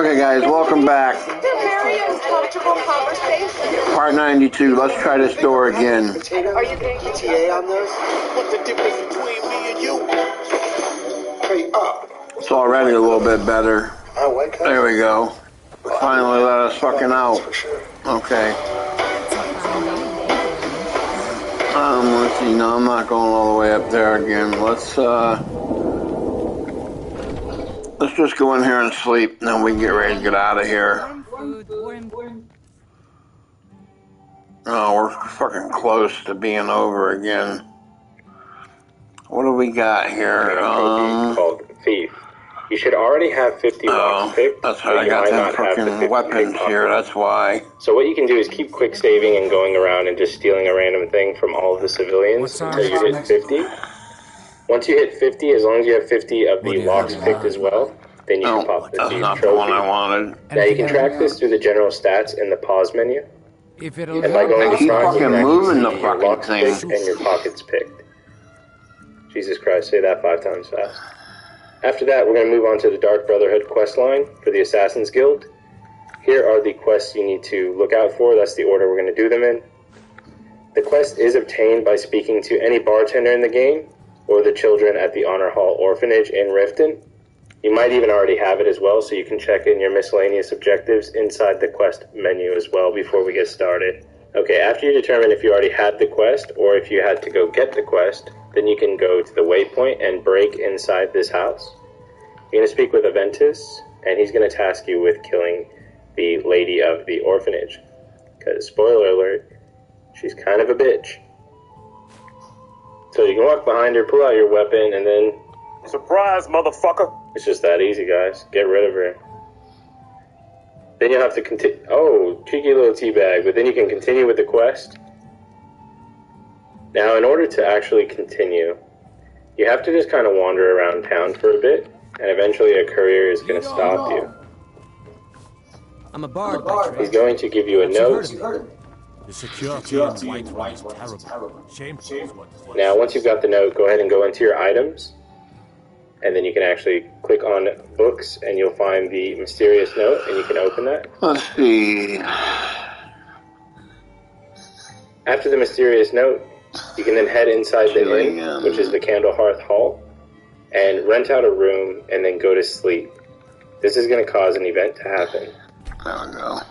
Okay, guys, welcome back. Very uncomfortable conversation. Part 92. Let's try this door again. Are you getting ETA on those? What's the difference between me and you? Hey, up. It's already a little bit better. There we go. Finally let us fucking out. Okay. Let's see. No, I'm not going all the way up there again. Let's just go in here and sleep, and then we can get ready to get out of here. Oh, we're fucking close to being over again. What do we got here? Called Thief. You should already have 50 rocks picked. That's how I got them fucking weapons here, that's why. So what you can do is keep quick saving and going around and just stealing a random thing from all of the civilians until you hit 50. Once you hit 50, as long as you have 50 of the locks picked as well, then you can pop the Thief not trophy. The one I wanted. Now you can track this through the general stats in the pause menu. If it'll And by going to front, you can moving the see your fucking locks thing. picked and your pockets picked. Jesus Christ, say that 5 times fast. After that, we're going to move on to the Dark Brotherhood quest line for the Assassin's Guild. Here are the quests you need to look out for. That's the order we're going to do them in. The quest is obtained by speaking to any bartender in the game or the children at the Honor Hall Orphanage in Riften. You might even already have it as well, so you can check in your miscellaneous objectives inside the quest menu as well before we get started. Okay, after you determine if you already had the quest or if you had to go get the quest, then you can go to the waypoint and break inside this house. You're going to speak with Aventus, and he's going to task you with killing the lady of the orphanage. Because, spoiler alert, she's kind of a bitch. So you can walk behind her, pull out your weapon, and then... Surprise, motherfucker! It's just that easy, guys. Get rid of her. Then you'll have to continue... Oh, cheeky little teabag, but then you can continue with the quest. Now, in order to actually continue, you have to just kind of wander around town for a bit, and eventually a courier is going to stop you. I'm a bard. He's going to give you a note. The security in White is terrible. Shameful. Now, once you've got the note, go ahead and go into your items, and then you can actually click on books, and you'll find the mysterious note, and you can open that. Let's see. After the mysterious note, you can then head inside the inn, which is the Candlehearth Hall, and rent out a room and then go to sleep. This is going to cause an event to happen. There we go.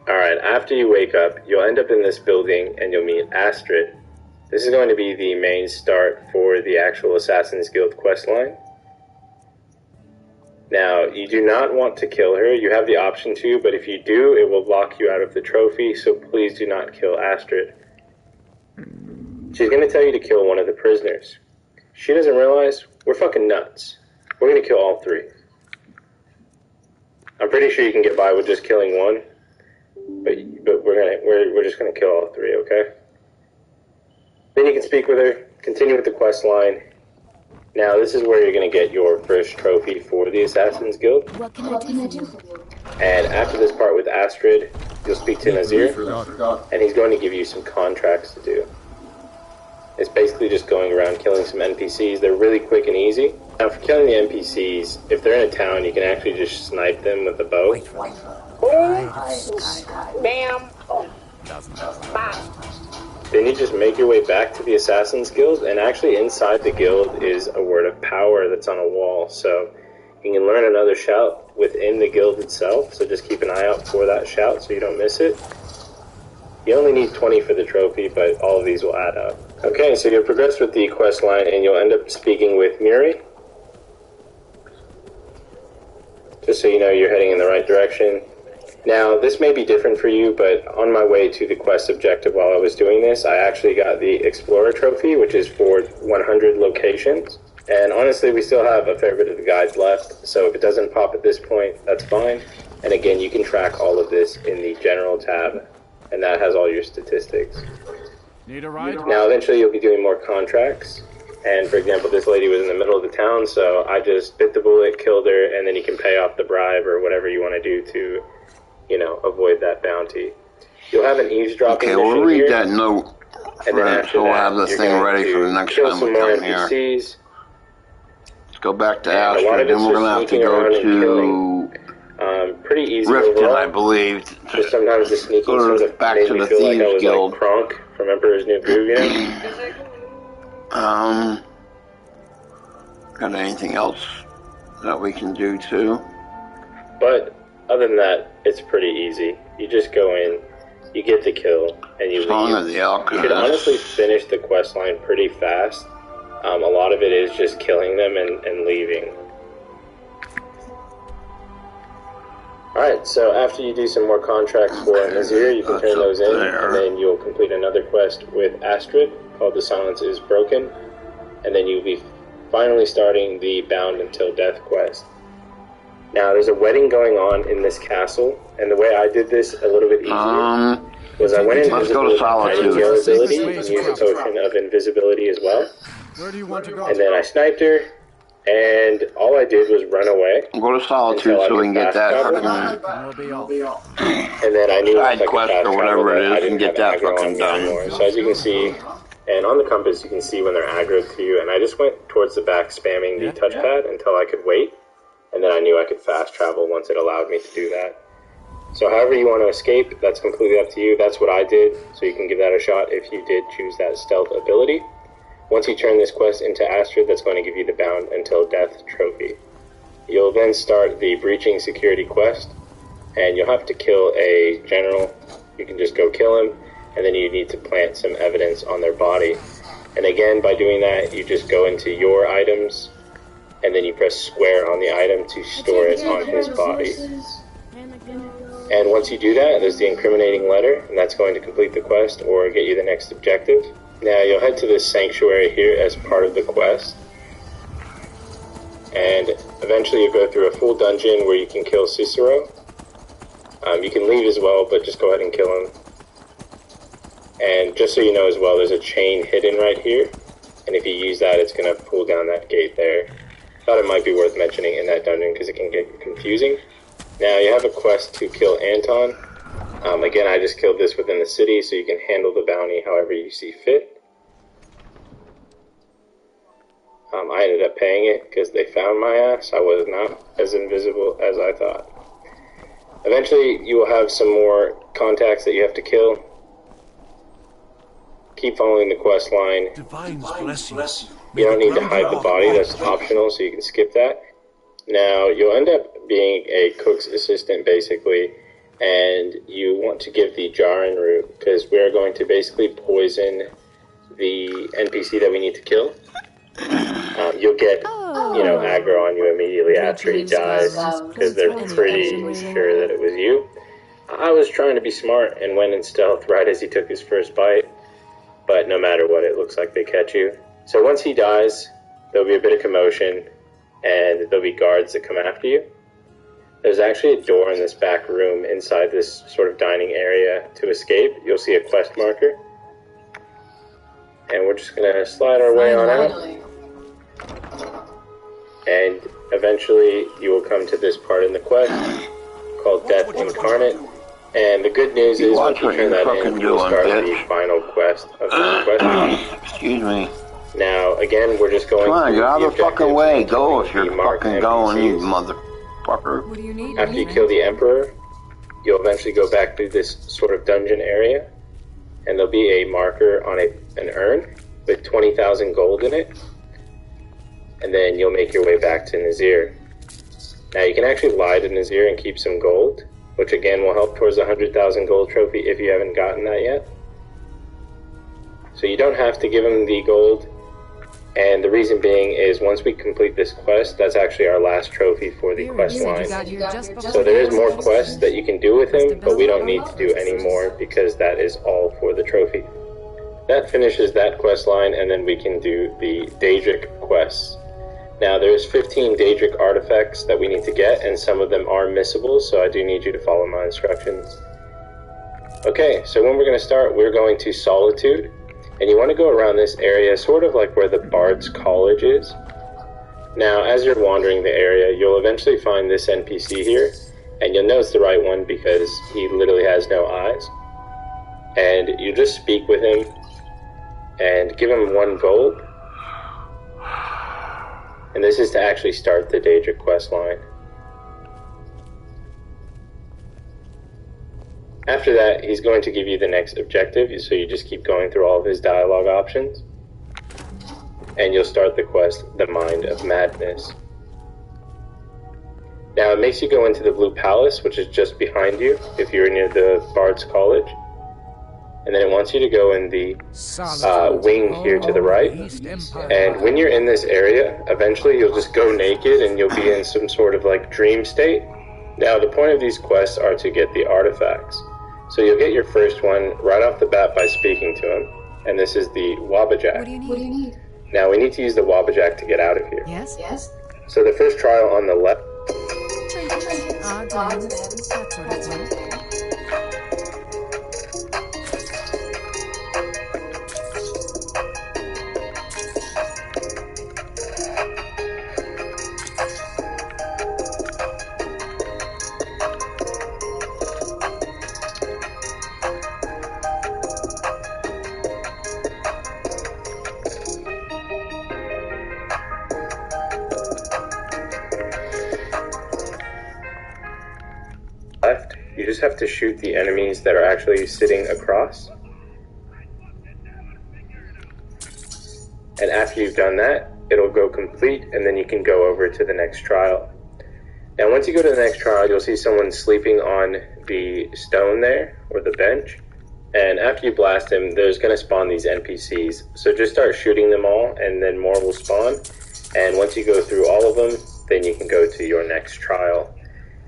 Alright, after you wake up, you'll end up in this building and you'll meet Astrid. This is going to be the main start for the actual Assassin's Guild questline. Now, you do not want to kill her. You have the option to, but if you do, it will lock you out of the trophy, so please do not kill Astrid. She's going to tell you to kill one of the prisoners. She doesn't realize we're fucking nuts. We're going to kill all 3. I'm pretty sure you can get by with just killing one, but we're just going to kill all 3, okay? Then you can speak with her, continue with the quest line. Now, this is where you're going to get your first trophy for the Assassin's Guild. What can I do for you? And after this part with Astrid, you'll speak to Nazir, and he's going to give you some contracts to do. It's basically just going around killing some NPCs. They're really quick and easy. Now, for killing the NPCs, if they're in a town, you can actually just snipe them with a bow. Bam. Then you just make your way back to the Assassin's Guild, and actually inside the guild is a word of power that's on a wall. So you can learn another shout within the guild itself, so just keep an eye out for that shout so you don't miss it. You only need 20 for the trophy, but all of these will add up. Okay, so you'll progress with the quest line, and you'll end up speaking with Muri. Just so you know you're heading in the right direction. Now, this may be different for you, but on my way to the quest objective while I was doing this, I actually got the Explorer Trophy, which is for 100 locations. And honestly, we still have a fair bit of the guides left, so if it doesn't pop at this point, that's fine. And again, you can track all of this in the General tab, and that has all your statistics. Need a ride? Now, eventually you'll be doing more contracts. And, for example, this lady was in the middle of the town, so I just bit the bullet, killed her, and then you can pay off the bribe or whatever you want to do to, you know, avoid that bounty. You'll have an eavesdropping mission we'll read here, that note. and then after so we'll that, have this you're thing going ready to for the next kill time some we more come here. NPCs. Let's go back to And a lot Astrid, of then it's we're going to just have to sneaking go around and to killing. pretty easy Riften, overall. I believe. Just sometimes the sneaking Go sort of back made to me the feel like I Thieves was Guild. like Kronk from Emperor's New Groove, you know? Got anything else that we can do too? But other than that, it's pretty easy. You just go in, you get the kill, and you Song leave. of the You Alchemist. could honestly finish the quest line pretty fast. A lot of it is just killing them and leaving. Alright, so after you do some more contracts for Nazir, you can turn those in, and then you'll complete another quest with Astrid called The Silence is Broken, and then you'll be finally starting the Bound Until Death quest. Now, there's a wedding going on in this castle, and the way I did this a little bit easier was I went let's go invisible to with Solitude. ability and used a potion of invisibility as well. Where do you want to go? And then I sniped her, and all I did was run away. Go to Solitude so we can get that fucking We'll be off. And then I knew side if I could quest fast or travel whatever that it I is didn't and get have that aggro on fucking me done. anymore. So as you can see, and on the compass you can see when they're aggroed to you, and I just went towards the back spamming the touchpad until I could wait, and then I knew I could fast travel once it allowed me to do that. So however you want to escape, that's completely up to you. That's what I did, so you can give that a shot if you did choose that stealth ability. Once you turn this quest into Astrid, that's going to give you the Bound Until Death trophy. You'll then start the Breaching Security quest, and you'll have to kill a general. You can just go kill him, and then you need to plant some evidence on their body. And again, by doing that, you just go into your items, and then you press square on the item to store it on his body. And once you do that, there's the incriminating letter, and that's going to complete the quest or get you the next objective. Now you'll head to this sanctuary here as part of the quest, and eventually you'll go through a full dungeon where you can kill Cicero. You can leave as well, but just go ahead and kill him. And just so you know as well, there's a chain hidden right here, and if you use that, it's going to pull down that gate there. Thought it might be worth mentioning in that dungeon because it can get confusing. Now you have a quest to kill Anton. Again, I just killed this within the city, so you can handle the bounty however you see fit. I ended up paying it because they found my ass. I was not as invisible as I thought. Eventually, you will have some more contacts that you have to kill. Keep following the quest line. Divines bless you. You don't need to hide the body, that's optional, so you can skip that. Now, you'll end up being a cook's assistant, basically, and you want to give the Jaren root, because we're going to basically poison the NPC that we need to kill. You'll get, aggro on you immediately after he dies, because they're pretty sure that it was you. I was trying to be smart and went in stealth right as he took his first bite, but no matter what, it looks like they catch you. So once he dies, there'll be a bit of commotion, and there'll be guards that come after you. There's actually a door in this back room inside this sort of dining area to escape. You'll see a quest marker. And we're just going to slide our way on out. And eventually you will come to this part in the quest called Death Incarnate. And the good news is once you turn that in, you'll start the final quest of the quest. Excuse me. Now, again, we're just going Come on, to get out of the fucking way. Go if you're marked fucking going, you NPCs. motherfucker. What do you need? After you kill the Emperor, you'll eventually go back through this sort of dungeon area, and there'll be a marker on an urn with 20,000 gold in it, and then you'll make your way back to Nazir. Now, you can actually lie to Nazir and keep some gold, which again will help towards the 100,000 gold trophy if you haven't gotten that yet. So you don't have to give him the gold. And the reason being is once we complete this quest, that's actually our last trophy for the quest line. So there is more quests that you can do with him, but we don't need to do any more because that is all for the trophy. That finishes that quest line, and then we can do the Daedric quests. Now there's 15 Daedric artifacts that we need to get, and some of them are missable, so I do need you to follow my instructions. Okay, so when we're going to start, we're going to Solitude. And you want to go around this area, sort of like where the Bard's College is. Now, as you're wandering the area, you'll eventually find this NPC here, and you'll know it's the right one because he literally has no eyes. And you just speak with him, and give him 1 gold. And this is to actually start the Daedric quest line. After that, he's going to give you the next objective, so you just keep going through all of his dialogue options. And you'll start the quest, The Mind of Madness. Now it makes you go into the Blue Palace, which is just behind you, if you're near the Bard's College. And then it wants you to go in the wing here to the right. And when you're in this area, eventually you'll just go naked and you'll be in some sort of like dream state. Now the point of these quests are to get the artifacts. So you'll get your first one right off the bat by speaking to him. And this is the Wabbajack. What do you need? Now we need to use the Wabbajack to get out of here. Yes? Yes? So the first trial on the left. Diamonds, that sort of thing. Left, you just have to shoot the enemies that are actually sitting across. And after you've done that, it'll go complete, and then you can go over to the next trial. Now once you go to the next trial, you'll see someone sleeping on the stone there, or the bench. And after you blast him, there's going to spawn these NPCs. So just start shooting them all, and then more will spawn. And once you go through all of them, then you can go to your next trial.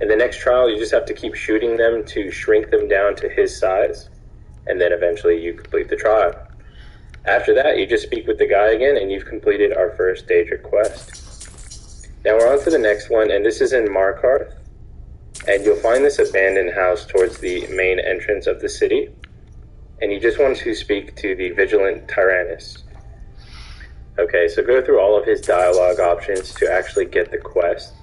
In the next trial, you just have to keep shooting them to shrink them down to his size, and then eventually you complete the trial. After that, you just speak with the guy again, and you've completed our first Daedric quest. Now we're on to the next one, and this is in Markarth, and you'll find this abandoned house towards the main entrance of the city, and you just want to speak to the Vigilant Tyrannus. Okay, so go through all of his dialogue options to actually get the quest.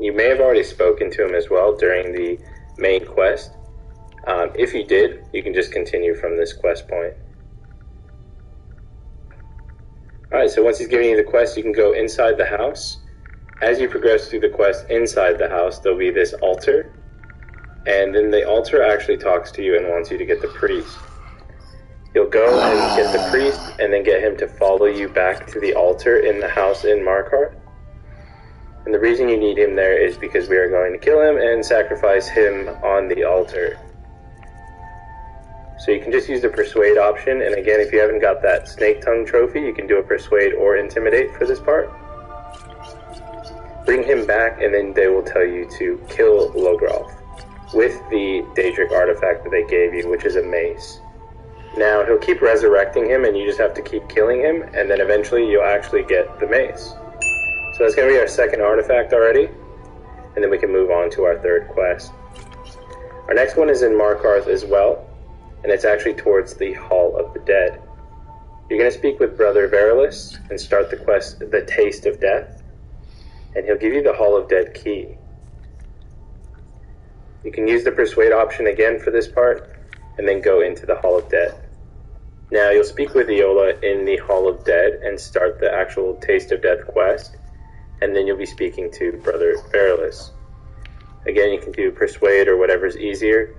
You may have already spoken to him as well during the main quest. If you did, you can just continue from this quest point. Alright, so once he's giving you the quest, you can go inside the house. As you progress through the quest inside the house, there'll be this altar. And then the altar actually talks to you and wants you to get the priest. You'll go and get the priest, and then get him to follow you back to the altar in the house in Markarth. And the reason you need him there is because we are going to kill him and sacrifice him on the altar. So you can just use the Persuade option, and again, if you haven't got that Snake Tongue trophy, you can do a Persuade or Intimidate for this part. Bring him back, and then they will tell you to kill Logrolf with the Daedric artifact that they gave you, which is a mace. Now, he'll keep resurrecting him, and you just have to keep killing him, and then eventually you'll actually get the mace. So that's going to be our second artifact already, and then we can move on to our third quest. Our next one is in Markarth as well, and it's actually towards the Hall of the Dead. You're going to speak with Brother Verilus and start the quest, The Taste of Death, and he'll give you the Hall of Dead key. You can use the Persuade option again for this part, and then go into the Hall of Dead. Now you'll speak with Iola in the Hall of Dead and start the actual Taste of Death quest, and then you'll be speaking to Brother Verilus. Again, you can do Persuade or whatever's easier,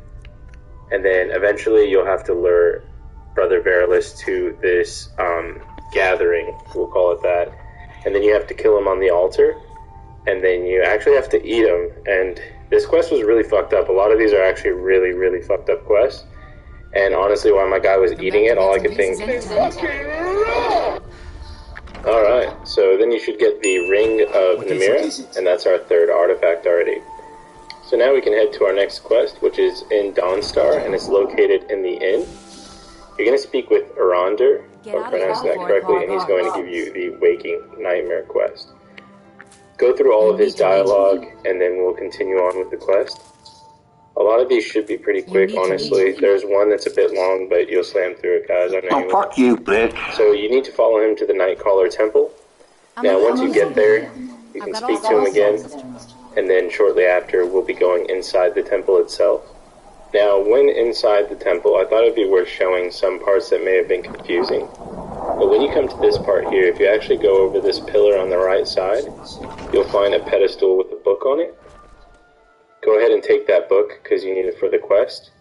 and then eventually you'll have to lure Brother Verilus to this gathering, we'll call it that, and then you have to kill him on the altar, and then you actually have to eat him. And this quest was really fucked up. A lot of these are actually really, really fucked up quests, and honestly, while my guy was eating it, all I could think, alright, so then you should get the Ring of Namira, and that's our third artifact already. So now we can head to our next quest, which is in Dawnstar, and it's located in the inn. You're going to speak with Arander, if I'm pronouncing that correctly, and he's going to give you the Waking Nightmare quest. Go through all of his dialogue, and then we'll continue on with the quest. A lot of these should be pretty quick, honestly. There's one that's a bit long, but you'll slam through it, guys. I know. Oh, fuck you, bitch. So you need to follow him to the Nightcaller Temple. Now, once you get there, you can speak to him again, and then shortly after, we'll be going inside the temple itself. Now, when inside the temple, I thought it'd be worth showing some parts that may have been confusing. But when you come to this part here, if you actually go over this pillar on the right side, you'll find a pedestal with a book on it. Go ahead and take that book because you need it for the quest.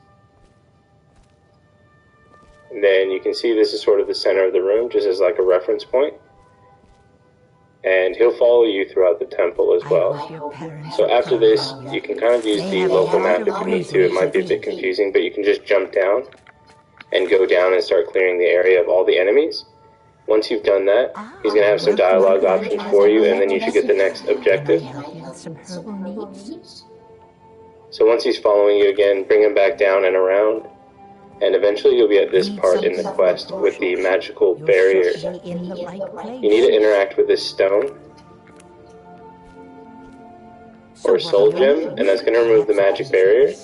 And then you can see this is sort of the center of the room, just as like a reference point. And he'll follow you throughout the temple as well. So after this, you can kind of use the local map if you need to. It might be a bit confusing, but you can just jump down and go down and start clearing the area of all the enemies. Once you've done that, he's going to have some dialogue options for you, and then you should get the next objective. So once he's following you again, bring him back down and around, and eventually you'll be at this part in the quest with the magical barrier. You need to interact with this stone or soul gem, and that's going to remove the magic barrier,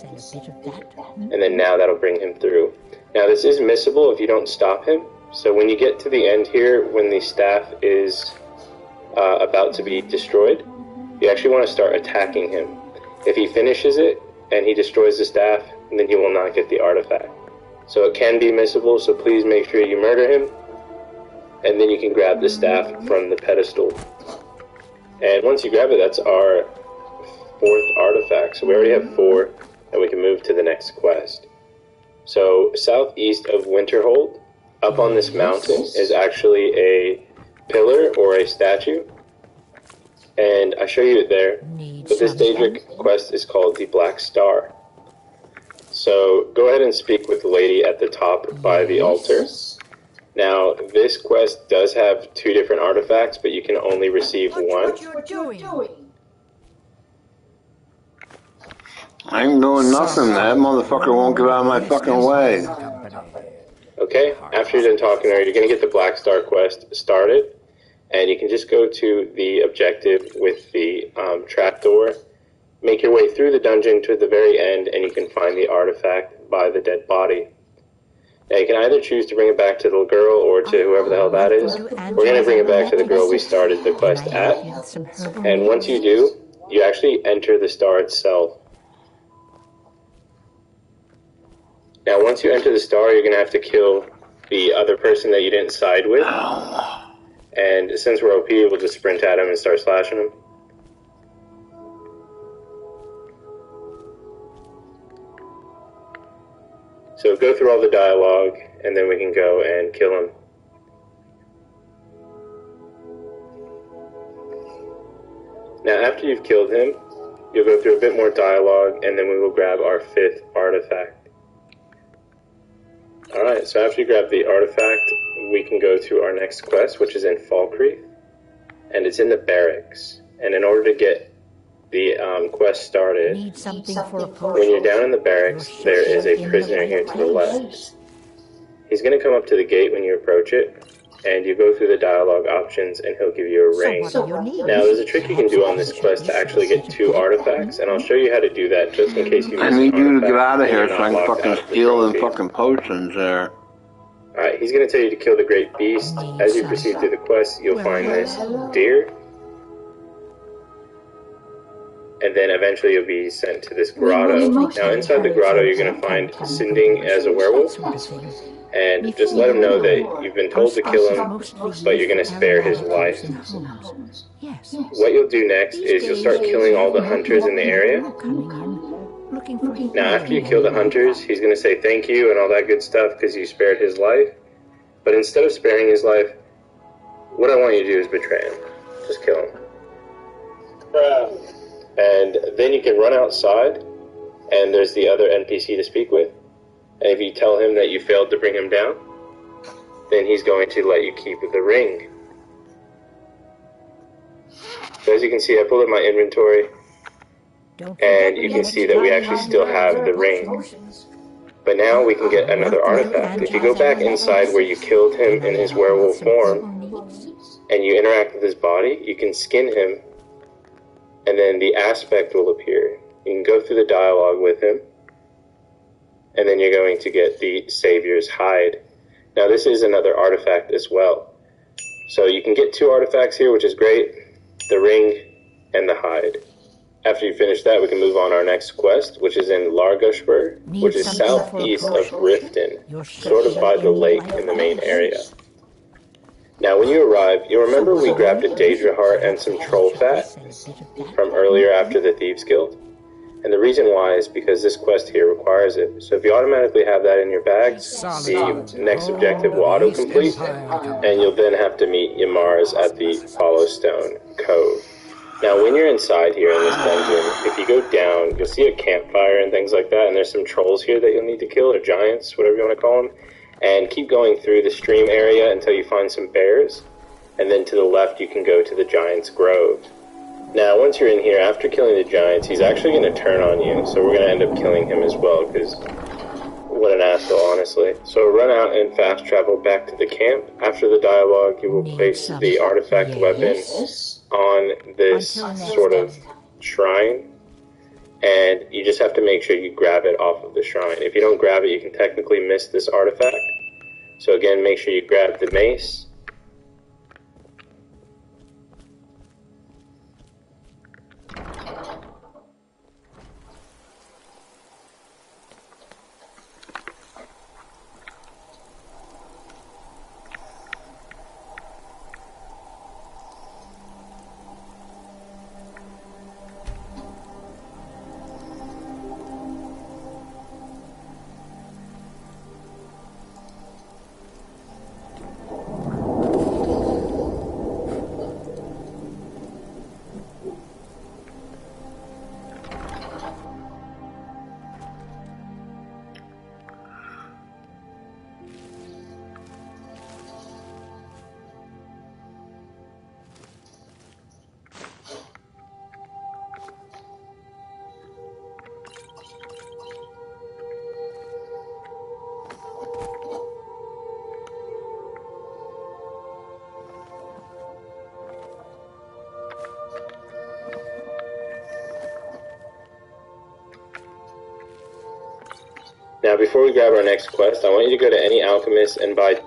and then now that'll bring him through. Now this is missable if you don't stop him, so when you get to the end here, when the staff is about to be destroyed, you actually want to start attacking him. If he finishes it and he destroys the staff, then he will not get the artifact. So it can be missable, so please make sure you murder him, and then you can grab the staff from the pedestal. And once you grab it, that's our 4th artifact. So we already have 4, and we can move to the next quest. So southeast of Winterhold, up on this mountain, is actually a pillar or a statue. And I show you it there. But this Daedric quest is called the Black Star. So go ahead and speak with the lady at the top by the altar. Now, this quest does have 2 different artifacts, but you can only receive one. I ain't doing nothing. That motherfucker won't get out of my fucking way. Okay, after you're done talking to her, you're going to get the Black Star quest started. And you can just go to the objective with the trapdoor. Make your way through the dungeon to the very end, and you can find the artifact by the dead body. Now, you can either choose to bring it back to the girl or to whoever the hell that is. We're going to bring it back to the girl we started the quest at. And once you do, you actually enter the star itself. Now, once you enter the star, you're going to have to kill the other person that you didn't side with. And since we're OP, we'll just sprint at him and start slashing him. So go through all the dialogue, and then we can go and kill him. Now, after you've killed him, you'll go through a bit more dialogue, and then we will grab our 5th artifact. Alright, so after you grab the artifact, we can go to our next quest, which is in Falkreath, and it's in the barracks. And in order to get the quest started, when you're down in the barracks, there is a prisoner here to the left. He's going to come up to the gate when you approach it, and you go through the dialogue options, and he'll give you a ring. Now, there's a trick you can do on this quest to actually get 2 artifacts, and I'll show you how to do that just in case you miss I need you to get out of here so I can fucking steal them fucking potions there. Alright, he's going to tell you to kill the Great Beast. As you proceed through the quest, you'll find this deer. And then eventually you'll be sent to this grotto. Now inside the grotto you're going to find Sinding as a werewolf. And just let him know that you've been told to kill him, but you're going to spare his life. What you'll do next is you'll start killing all the hunters in the area. Now after you kill the hunters, he's going to say thank you and all that good stuff because you spared his life. But instead of sparing his life, what I want you to do is betray him. Just kill him. And then you can run outside, and there's the other NPC to speak with. And if you tell him that you failed to bring him down, then he's going to let you keep the ring. So as you can see, I pulled up my inventory, and you can see that we actually still have the ring. But now we can get another artifact. If you go back inside where you killed him in his werewolf form, and you interact with his body, you can skin him, and then the aspect will appear. You can go through the dialogue with him, and then you're going to get the Savior's Hide. Now this is another artifact as well. So you can get 2 artifacts here, which is great, the ring and the hide. After you finish that, we can move on our next quest, which is in Largoshburg, which is southeast of Riften, sort of by the lake in the main area. Now, when you arrive, you'll remember we grabbed a Daedra heart and some troll fat from earlier after the Thieves Guild. And the reason why is because this quest here requires it. So if you automatically have that in your bag, the next objective will autocomplete, and you'll then have to meet Yamars at the Hollow Stone Cove. Now, when you're inside here in this dungeon, if you go down, you'll see a campfire and things like that, and there's some trolls here that you'll need to kill, or giants, whatever you want to call them. And keep going through the stream area until you find some bears, and then to the left you can go to the Giant's Grove. Now, once you're in here, after killing the giants, he's actually going to turn on you, so we're going to end up killing him as well, because what an asshole, honestly. So run out and fast travel back to the camp. After the dialogue, you will place the artifact weapon on this sort of shrine, and you just have to make sure you grab it off of the shrine. If you don't grab it, you can technically miss this artifact. So again, make sure you grab the mace. Now, before we grab our next quest, I want you to go to any alchemist and buy...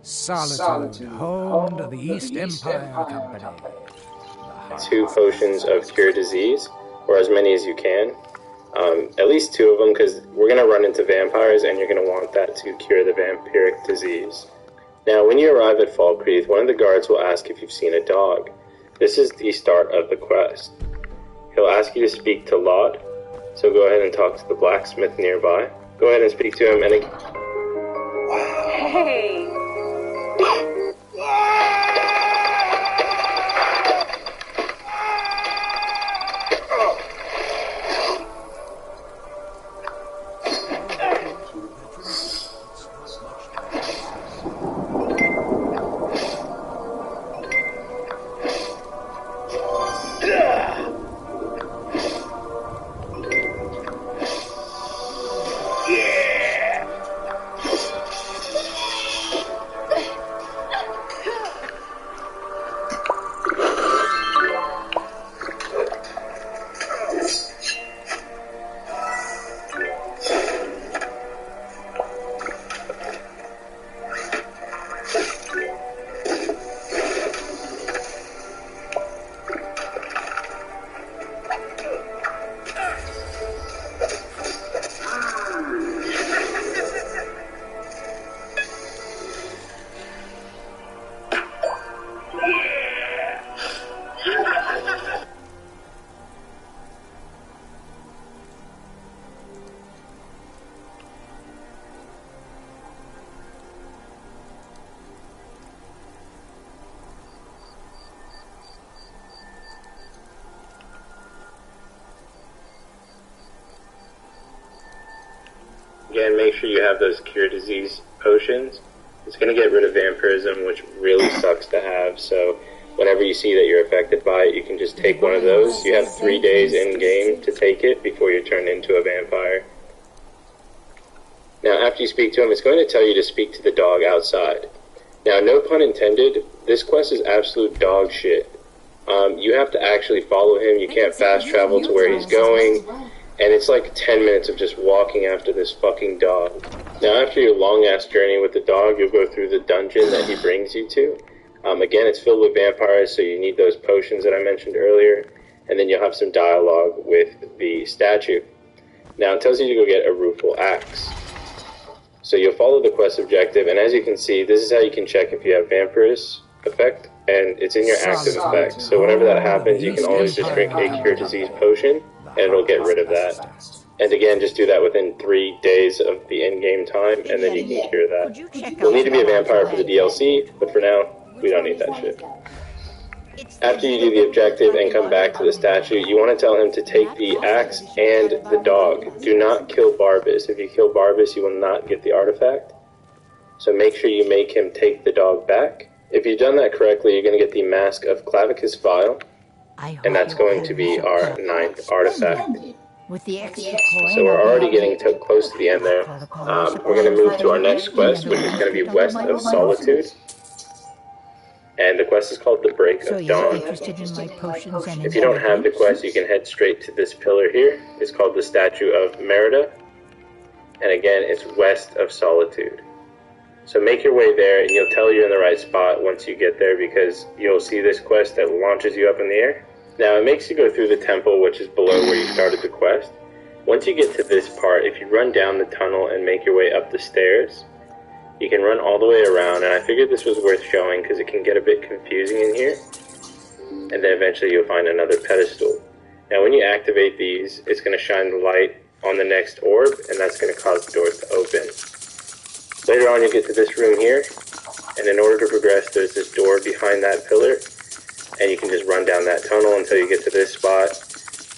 Solitude, home to the East Empire Company. 2 potions of cure disease, or as many as you can. At least 2 of them, because we're going to run into vampires, and you're going to want that to cure the vampiric disease. Now, when you arrive at Falkreath, one of the guards will ask if you've seen a dog. This is the start of the quest. He'll ask you to speak to Laud, so go ahead and talk to the blacksmith nearby. Go ahead and speak to him, and... Hey! Again, make sure you have those cure disease potions. It's going to get rid of vampirism, which really sucks to have, so whenever you see that you're affected by it, you can just take one of those. You have 3 days in-game to take it before you're turned into a vampire. Now, after you speak to him, it's going to tell you to speak to the dog outside. Now, no pun intended, this quest is absolute dog shit. You have to actually follow him. You can't fast travel to where he's going. And it's like 10 minutes of just walking after this fucking dog. Now, after your long-ass journey with the dog, you'll go through the dungeon that he brings you to. Again, it's filled with vampires, so you need those potions that I mentioned earlier. And then you'll have some dialogue with the statue. Now, it tells you to go get a rueful axe. So you'll follow the quest objective, and as you can see, this is how you can check if you have vampirus effect, and it's in your active effect. So whenever that happens, you can always just drink a cure disease potion, and it'll get rid of that. And again, just do that within 3 days of the in-game time, and then you can cure that. You'll need to be a vampire for the DLC, but for now, we don't need that shit. After you do the objective and come back to the statue, you want to tell him to take the axe and the dog. Do not kill Barbas. If you kill Barbas, you will not get the artifact. So make sure you make him take the dog back. If you've done that correctly, you're going to get the Mask of Clavicus Vial, and that's going to be our 9th artifact. With the extra So we're already getting close to the end there. We're going to move to our next quest, which is going to be West of Solitude. And the quest is called The Break of Dawn. If you don't have the quest, you can head straight to this pillar here. It's called the Statue of Merida. And again, it's West of Solitude. So make your way there, and you'll tell you're in the right spot once you get there, because you'll see this quest that launches you up in the air. Now, it makes you go through the temple, which is below where you started the quest. Once you get to this part, if you run down the tunnel and make your way up the stairs, you can run all the way around, and I figured this was worth showing because it can get a bit confusing in here. And then eventually you'll find another pedestal. Now when you activate these, it's going to shine the light on the next orb, and that's going to cause the doors to open. Later on you'll get to this room here, and in order to progress there's this door behind that pillar, and you can just run down that tunnel until you get to this spot.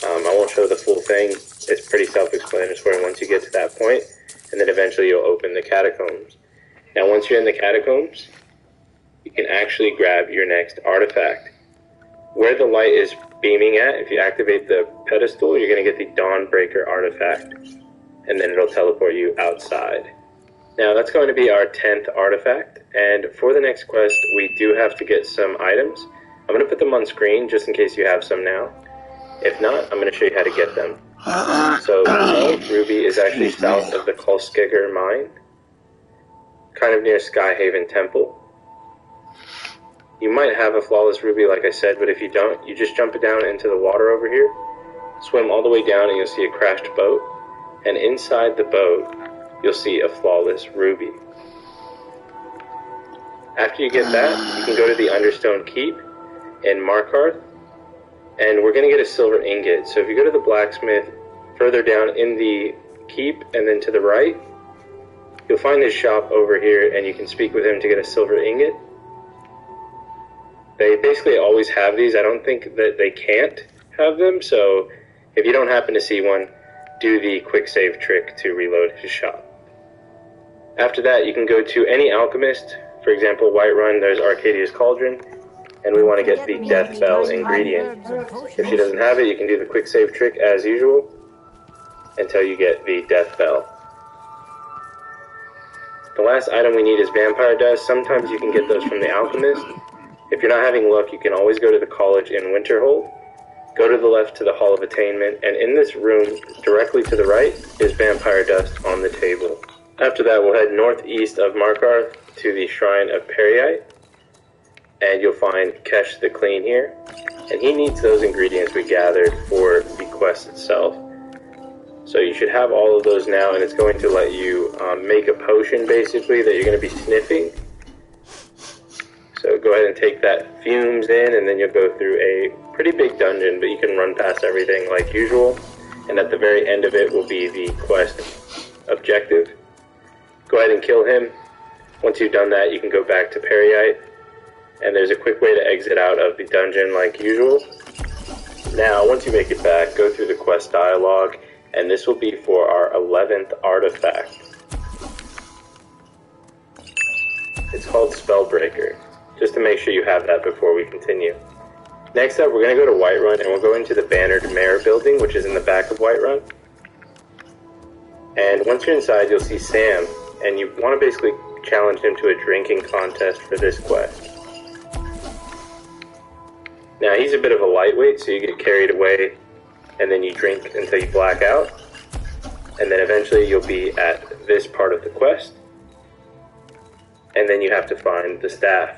I won't show the full thing, it's pretty self-explanatory once you get to that point, and then eventually you'll open the catacombs. Now once you're in the catacombs, you can actually grab your next artifact. Where the light is beaming at, if you activate the pedestal, you're going to get the Dawnbreaker artifact, and then it'll teleport you outside. Now that's going to be our 10th artifact, and for the next quest we do have to get some items. I'm going to put them on screen just in case you have some now. If not, I'm going to show you how to get them. So the ruby is actually south of the Kolskegger mine, kind of near Skyhaven Temple. You might have a flawless ruby like I said, but if you don't, you just jump it down into the water over here, swim all the way down and you'll see a crashed boat, and inside the boat you'll see a flawless ruby. After you get that, you can go to the Understone Keep in Markarth, and we're going to get a silver ingot. So if you go to the blacksmith further down in the keep and then to the right, you'll find his shop over here, and you can speak with him to get a silver ingot. They basically always have these. I don't think that they can't have them, so if you don't happen to see one, do the quick save trick to reload his shop. After that, you can go to any alchemist. For example, Whiterun, there's Arcadia's Cauldron, and we want to get the Death Bell ingredient. If she doesn't have it, you can do the quick save trick as usual until you get the Death Bell. The last item we need is vampire dust. Sometimes you can get those from the alchemist. If you're not having luck, you can always go to the college in Winterhold. Go to the left to the Hall of Attainment, and in this room, directly to the right, is vampire dust on the table. After that, we'll head northeast of Markarth to the Shrine of Periite, and you'll find Kesh the Clean here, and he needs those ingredients we gathered for the quest itself. So you should have all of those now, and it's going to let you make a potion, basically, that you're going to be sniffing. So go ahead and take that fumes in, and then you'll go through a pretty big dungeon, but you can run past everything like usual, and at the very end of it will be the quest objective. Go ahead and kill him. Once you've done that, you can go back to Periite, and there's a quick way to exit out of the dungeon like usual. Now, once you make it back, go through the quest dialogue, and this will be for our 11th artifact. It's called Spellbreaker, just to make sure you have that before we continue. Next up, we're going to go to Whiterun, and we'll go into the Bannered Mare building, which is in the back of Whiterun. And once you're inside, you'll see Sam, and you want to basically challenge him to a drinking contest for this quest. Now he's a bit of a lightweight, so you get carried away and then you drink until you black out. And then eventually you'll be at this part of the quest. And then you have to find the staff.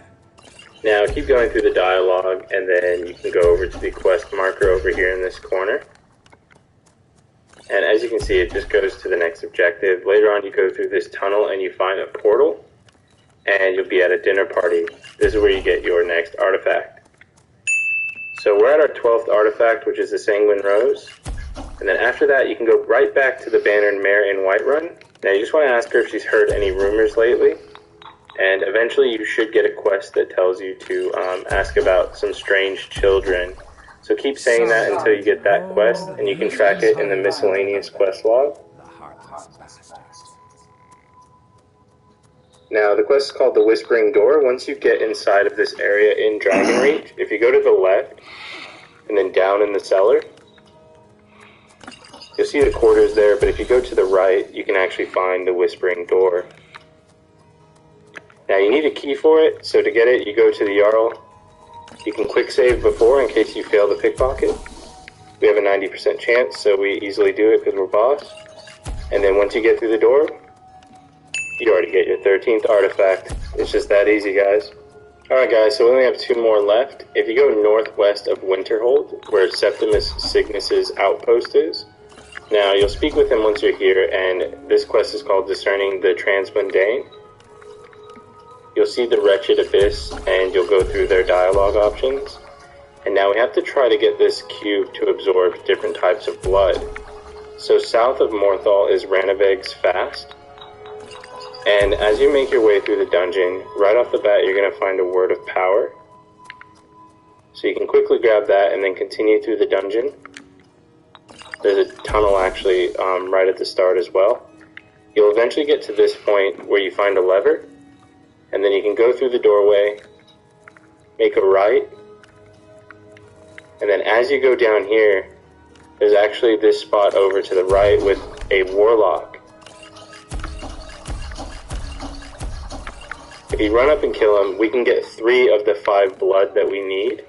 Now keep going through the dialogue and then you can go over to the quest marker over here in this corner. And as you can see, it just goes to the next objective. Later on you go through this tunnel and you find a portal. And you'll be at a dinner party. This is where you get your next artifact. So we're at our 12th artifact, which is the Sanguine Rose. And then after that, you can go right back to the Bannered Mare in Whiterun. Now you just want to ask her if she's heard any rumors lately. And eventually you should get a quest that tells you to ask about some strange children. So keep saying that until you get that quest, and you can track it in the miscellaneous quest log. Now, the quest is called the Whispering Door. Once you get inside of this area in Dragonreach, if you go to the left, and then down in the cellar, you'll see the quarters there, but if you go to the right, you can actually find the Whispering Door. Now, you need a key for it, so to get it, you go to the Jarl. You can quick save before in case you fail the pickpocket. We have a 90% chance, so we easily do it because we're boss. And then once you get through the door, you already get your 13th artifact. It's just that easy, guys. Alright guys, so we only have 2 more left. If you go northwest of Winterhold, where Septimus Cygnus's outpost is, now you'll speak with him once you're here, and this quest is called Discerning the Transmundane. You'll see the Wretched Abyss, and you'll go through their dialogue options. And now we have to try to get this cube to absorb different types of blood. So south of Morthal is Ranaveg's Fast. And as you make your way through the dungeon, right off the bat you're going to find a Word of Power. So you can quickly grab that and then continue through the dungeon. There's a tunnel actually right at the start as well. You'll eventually get to this point where you find a lever. And then you can go through the doorway, make a right. And then as you go down here, there's actually this spot over to the right with a Warlock. If you run up and kill him, we can get 3 of the 5 blood that we need.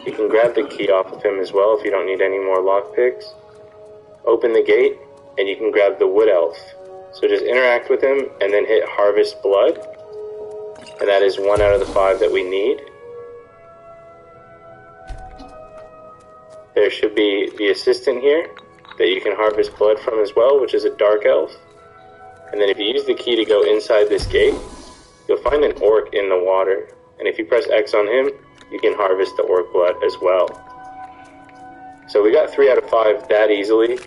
You can grab the key off of him as well if you don't need any more lockpicks. Open the gate, and you can grab the Wood Elf. So just interact with him, and then hit Harvest Blood. And that is 1 out of the 5 that we need. There should be the assistant here that you can harvest blood from as well, which is a Dark Elf. And then if you use the key to go inside this gate, you'll find an orc in the water, and if you press X on him, you can harvest the orc blood as well. So we got 3 out of 5 that easily.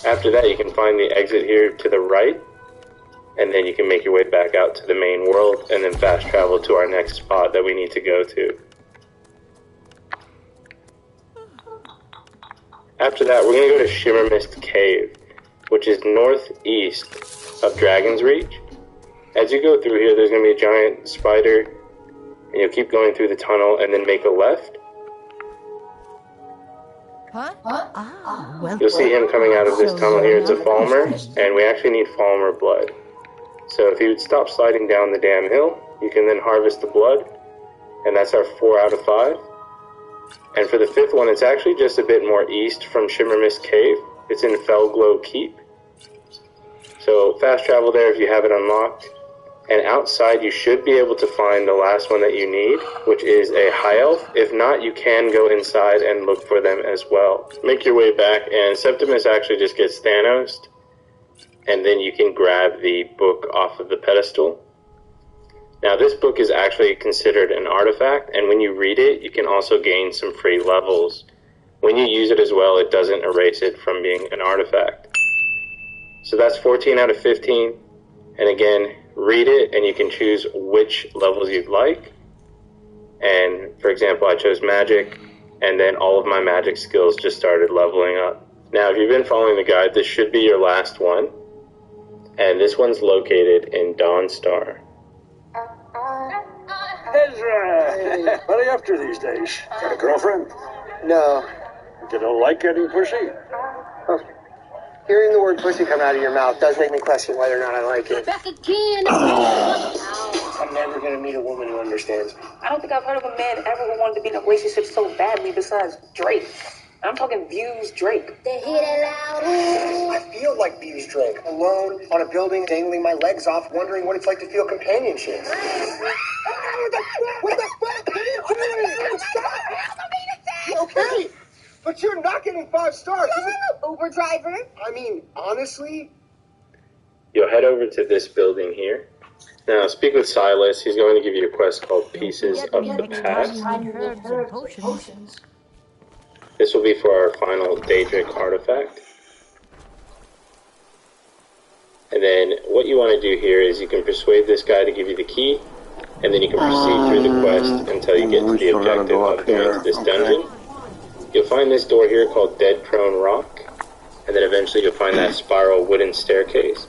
After that, you can find the exit here to the right, and then you can make your way back out to the main world, and then fast travel to our next spot that we need to go to. After that, we're going to go to Shimmermist Cave, which is northeast of Dragon's Reach. As you go through here, there's going to be a giant spider, and you'll keep going through the tunnel and then make a left. You'll see him coming out of this tunnel here. It's a Falmer, and we actually need Falmer blood. So if you would stop sliding down the damn hill, you can then harvest the blood, and that's our 4 out of 5. And for the 5th one, it's actually just a bit more east from Shimmermist Cave. It's in Felglow Keep. So fast travel there if you have it unlocked. And outside you should be able to find the last one that you need, which is a High Elf. If not, you can go inside and look for them as well. Make your way back, and Septimus actually just gets Thanos'd. And then you can grab the book off of the pedestal. Now this book is actually considered an artifact, and when you read it, you can also gain some free levels. When you use it as well, it doesn't erase it from being an artifact. So that's 14 out of 15. And again, read it and you can choose which levels you'd like. And for example, I chose magic, and then all of my magic skills just started leveling up. Now, if you've been following the guide, this should be your last one. And this one's located in Dawnstar. Ezra! Hey. What are you up to these days? Got a girlfriend? No. You don't like getting pussy? Oh. Hearing the word pussy come out of your mouth does make me question whether or not I like it. Back again. I'm never gonna meet a woman who understands me. I don't think I've heard of a man ever who wanted to be in a relationship so badly besides Drake. I'm talking Views Drake. They hear that loud. I feel like Views Drake, alone on a building, dangling my legs off, wondering what it's like to feel companionship. What the fuck? What are you doing? Stop! Okay, but you're not getting 5 stars. Uber driver. I mean, honestly, You'll head over to this building here. Now, speak with Silas. He's going to give you a quest called Pieces of the Past. Herbs and potions. This will be for our final Daedric artifact. And then what you want to do here is you can persuade this guy to give you the key, and then you can proceed through the quest until you get to the objective of going to this dungeon. You'll find this door here called Dead Prone Rock, and then eventually you'll find that spiral wooden staircase.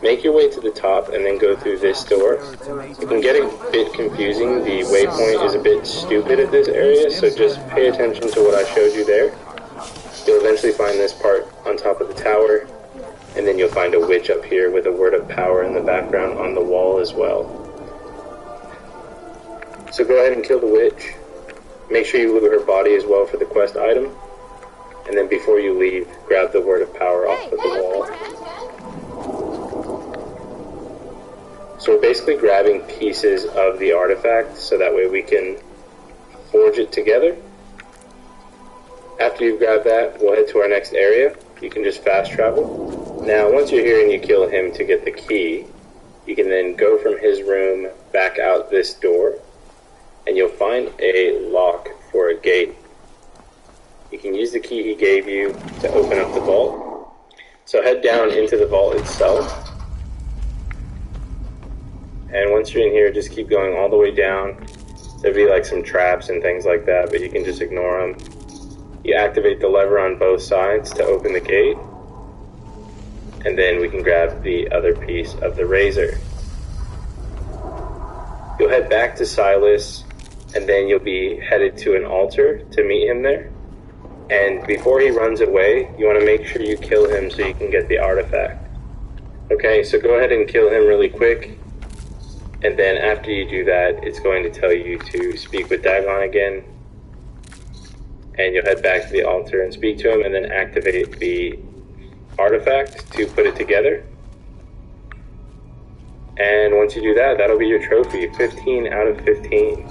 Make your way to the top and then go through this door. It can get a bit confusing. The waypoint is a bit stupid at this area, so just pay attention to what I showed you there. You'll eventually find this part on top of the tower, and then you'll find a witch up here with a word of power in the background on the wall as well. So go ahead and kill the witch. Make sure you loot her body as well for the quest item. And then before you leave, grab the word of power off of the wall. So we're basically grabbing pieces of the artifact so that way we can forge it together. After you've grabbed that, we'll head to our next area. You can just fast travel. Now, once you're here and you kill him to get the key, you can then go from his room back out this door, and you'll find a lock for a gate. You can use the key he gave you to open up the vault. So head down into the vault itself. And once you're in here, just keep going all the way down. There'll be like some traps and things like that, but you can just ignore them. You activate the lever on both sides to open the gate. And then we can grab the other piece of the razor. You'll head back to Silas, and then you'll be headed to an altar to meet him there. And before he runs away, you want to make sure you kill him so you can get the artifact. Okay, so go ahead and kill him really quick. And then after you do that, it's going to tell you to speak with Dagon again. And you'll head back to the altar and speak to him, and then activate the artifact to put it together. And once you do that, that'll be your trophy, 15 out of 15.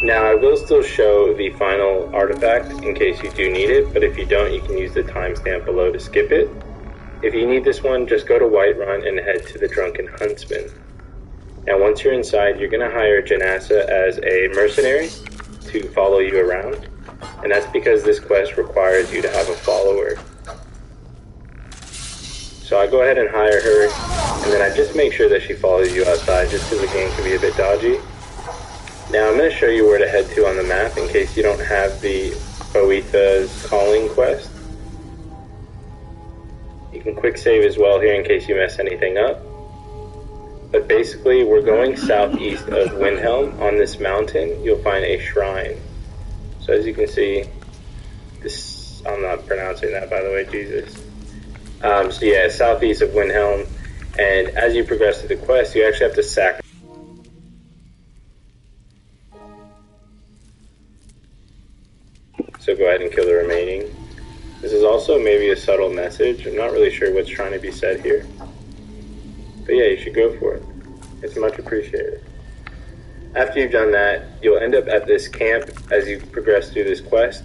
Now, I will still show the final artifact in case you do need it, but if you don't, you can use the timestamp below to skip it. If you need this one, just go to Whiterun and head to the Drunken Huntsman. Now, once you're inside, you're going to hire Janassa as a mercenary to follow you around, and that's because this quest requires you to have a follower. So I go ahead and hire her, and then I just make sure that she follows you outside just because the game can be a bit dodgy. Now I'm going to show you where to head to on the map in case you don't have the Boetha's Calling quest. You can quick save as well here in case you mess anything up. But basically, we're going southeast of Windhelm. On this mountain, you'll find a shrine. So as you can see, this, I'm not pronouncing that, by the way, Jesus. So yeah, southeast of Windhelm. And as you progress through the quest, you actually have to sacrifice. So go ahead and kill the remaining. This is also maybe a subtle message. I'm not really sure what's trying to be said here. But yeah, you should go for it. It's much appreciated. After you've done that, you'll end up at this camp as you progress through this quest.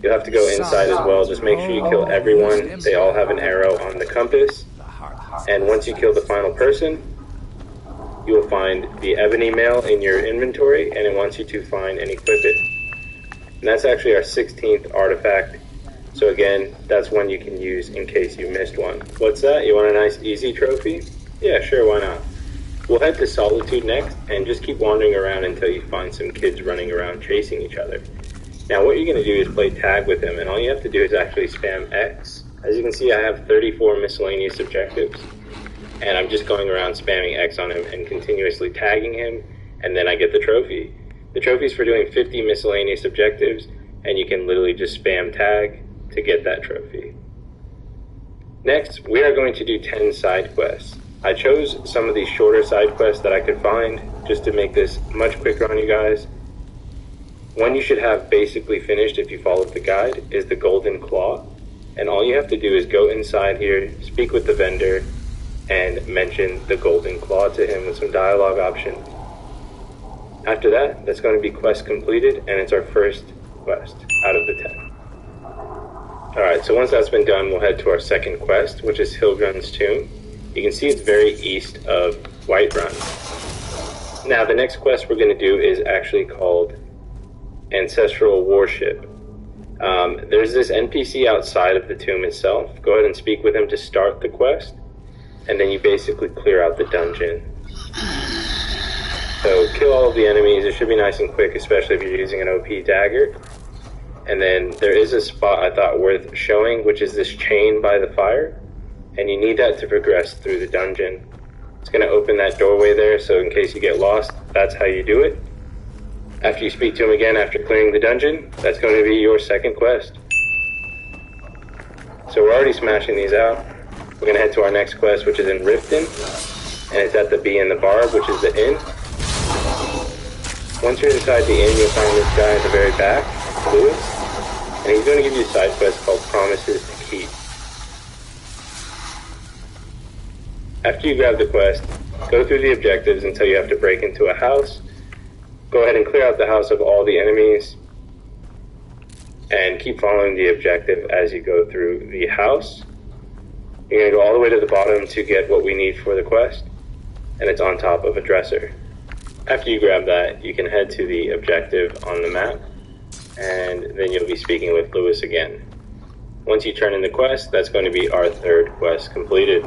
You'll have to go inside as well. Just make sure you kill everyone. They all have an arrow on the compass. And once you kill the final person, you will find the ebony mail in your inventory, and it wants you to find and equip it. And that's actually our 16th artifact. So again, that's one you can use in case you missed one. What's that? You want a nice easy trophy? Yeah, sure, why not? We'll head to Solitude next, and just keep wandering around until you find some kids running around chasing each other. Now what you're going to do is play tag with them, and all you have to do is actually spam X. As you can see, I have 34 miscellaneous objectives, and I'm just going around spamming X on him and continuously tagging him, and then I get the trophy. The trophy's for doing 50 miscellaneous objectives, and you can literally just spam tag to get that trophy. Next, we are going to do 10 side quests. I chose some of these shorter side quests that I could find just to make this much quicker on you guys. One you should have basically finished if you followed the guide is the Golden Claw. And all you have to do is go inside here, speak with the vendor, and mention the Golden Claw to him with some dialogue option. After that, that's going to be quest completed, and it's our first quest out of the 10. Alright, so once that's been done, we'll head to our second quest, which is Hilgrun's Tomb. You can see it's very east of Whiterun. Now, the next quest we're going to do is actually called Ancestral Worship. There's this NPC outside of the tomb itself. Go ahead and speak with him to start the quest, and then you basically clear out the dungeon. So kill all of the enemies. It should be nice and quick, especially if you're using an OP dagger. And then there is a spot I thought worth showing, which is this chain by the fire, and you need that to progress through the dungeon. It's going to open that doorway there, so in case you get lost, that's how you do it. After you speak to him again after clearing the dungeon, that's going to be your second quest. So we're already smashing these out. We're going to head to our next quest, which is in Riften, and it's at the Bee and the Barb, which is the inn. Once you're inside the inn, you'll find this guy at the very back, Lewis, and he's going to give you a side quest called Promises to Keep. After you grab the quest, go through the objectives until you have to break into a house. Go ahead and clear out the house of all the enemies, and keep following the objective as you go through the house. You're going to go all the way to the bottom to get what we need for the quest, and it's on top of a dresser. After you grab that, you can head to the objective on the map, and then you'll be speaking with Lewis again. Once you turn in the quest, that's going to be our third quest completed.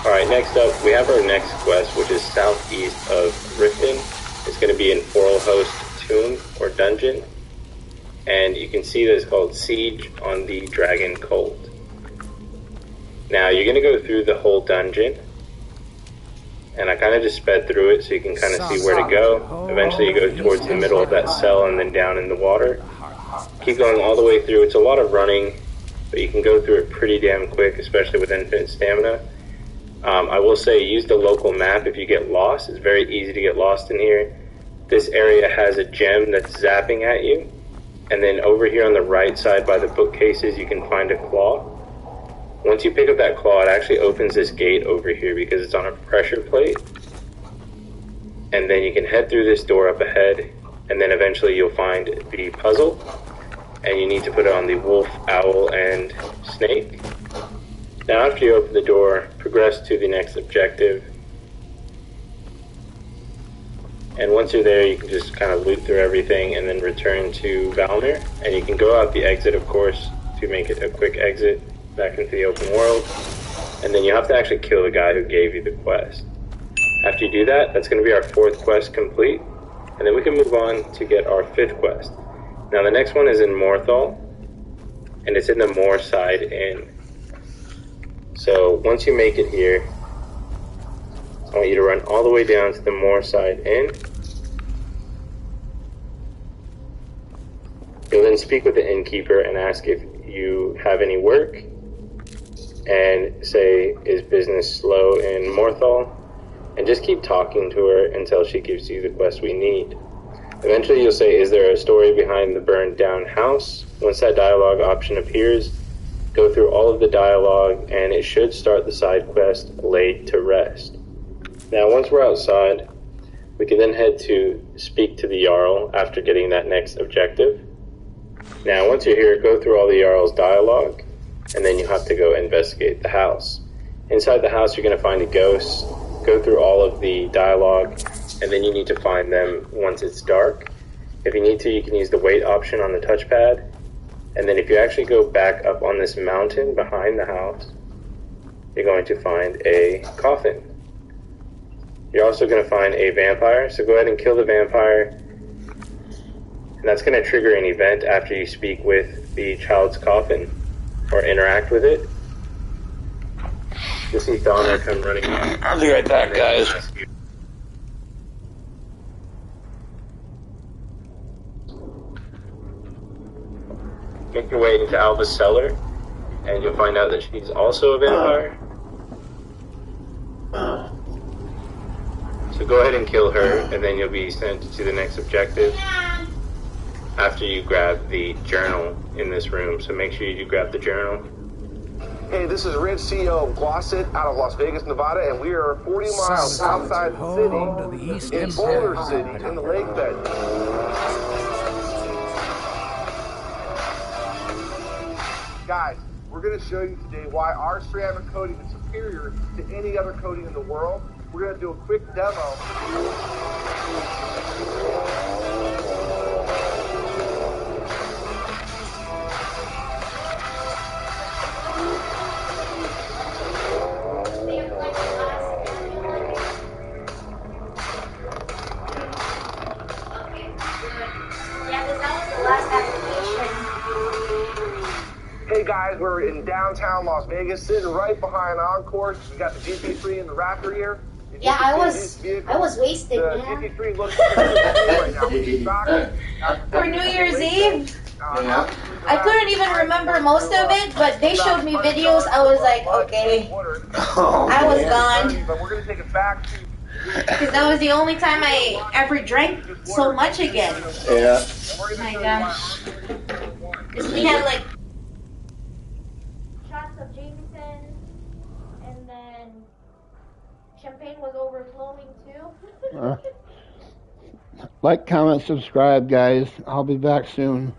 Alright, next up, we have our next quest, which is southeast of Riften. It's going to be in Foralhost Tomb, or Dungeon. And you can see that it's called Siege on the Dragon Cult. Now, you're going to go through the whole dungeon. And I kind of just sped through it so you can kind of see where to go. Eventually you go towards the middle of that cell and then down in the water. Keep going all the way through. It's a lot of running, but you can go through it pretty damn quick, especially with infinite stamina. I will say use the local map if you get lost. It's very easy to get lost in here. This area has a gem that's zapping at you. And then over here on the right side by the bookcases, you can find a claw. Once you pick up that claw, it actually opens this gate over here because it's on a pressure plate. And then you can head through this door up ahead, and then eventually you'll find the puzzle. And you need to put it on the wolf, owl, and snake. Now after you open the door, progress to the next objective. And once you're there, you can just kind of loot through everything and then return to Valnir. And you can go out the exit, of course, to make it a quick exit back into the open world. And then you have to actually kill the guy who gave you the quest. After you do that, that's going to be our fourth quest complete. And then we can move on to get our fifth quest. Now the next one is in Morthal, and it's in the Moorside Inn. So once you make it here, I want you to run all the way down to the Moorside Inn. You'll then speak with the innkeeper and ask if you have any work, and say, is business slow in Morthal? And just keep talking to her until she gives you the quest we need. Eventually you'll say, is there a story behind the burned down house? Once that dialogue option appears, go through all of the dialogue and it should start the side quest, Laid to Rest. Now once we're outside, we can then head to speak to the Jarl after getting that next objective. Now once you're here, go through all the Jarl's dialogue, and then you have to go investigate the house. Inside the house you're going to find a ghost, go through all of the dialogue, and then you need to find them once it's dark. If you need to, you can use the wait option on the touchpad, and then if you actually go back up on this mountain behind the house, you're going to find a coffin. You're also going to find a vampire, so go ahead and kill the vampire, and that's going to trigger an event after you speak with the child's coffin, or interact with it. You'll see Thalner come running in. I'll be right back, guys. make your way into Alva's cellar, and you'll find out that she's also a vampire. So go ahead and kill her, and then you'll be sent to the next objective after you grab the journal in this room. So make sure you do grab the journal. Hey, this is Rich, CEO of Glossit out of Las Vegas, Nevada, and we are 40 miles outside the city, in Boulder City, in the lake bed. Guys, we're going to show you today why our ceramic coating is superior to any other coating in the world. We're going to do a quick demo. Hey guys, we're in downtown Las Vegas, sitting right behind Encore. We got the GP3 in the Raptor here. Yeah, I was wasted, The man. GP3 looks right now. For New Year's Eve, I couldn't even remember most of it, but they showed me videos. I was like, okay, I was gone. But we're gonna take it back to Because that was the only time I ever drank so much again. Yeah. Oh my gosh. Because we had like shots of Jameson, and then champagne was overflowing too. Like, comment, subscribe, guys. I'll be back soon.